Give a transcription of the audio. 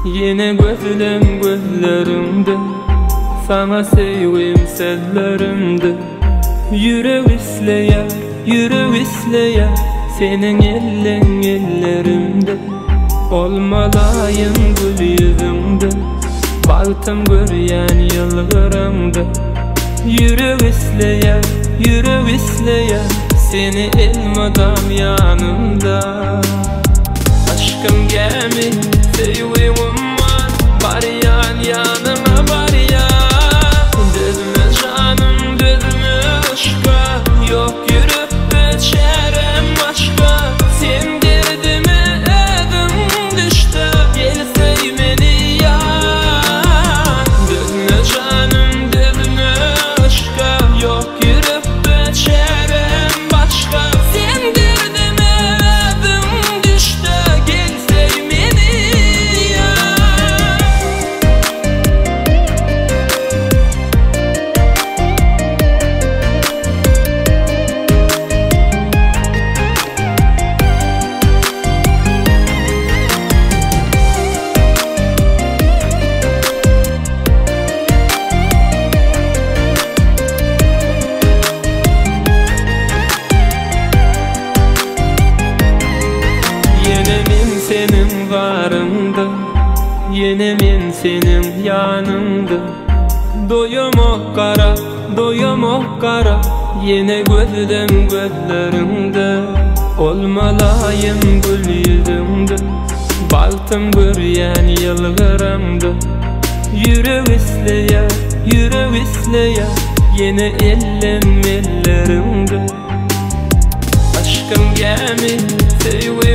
Yine gözlem gözlerimde, sana sevgim sellerimde. Yürek isleyer, senin ellerimde. Olmalayım gül yüzümde, baktım göryen yıllarımda. Yürek isleyer, seni elmadam yanımda. Aşkım gemi, sevgim var, bariyan yanıma bariyan. Dedme canım, dedme aşka, yok yürüp geçerim başka. Sen derdime edim düştü, gelsey beni yan. Dedme canım, dedme aşka, yok yürüp geçerim başka. Sen derdime edim düştü, gelsey beni yan. Senin varında, yine men senin yanında. Doyum o kara, yine gözlem gözlerimde. Olmalayım gül yüzümde, baktım göryen yıllarımda. Yürek isleyer, yine ellerimde. Aşkım gemi, sevgim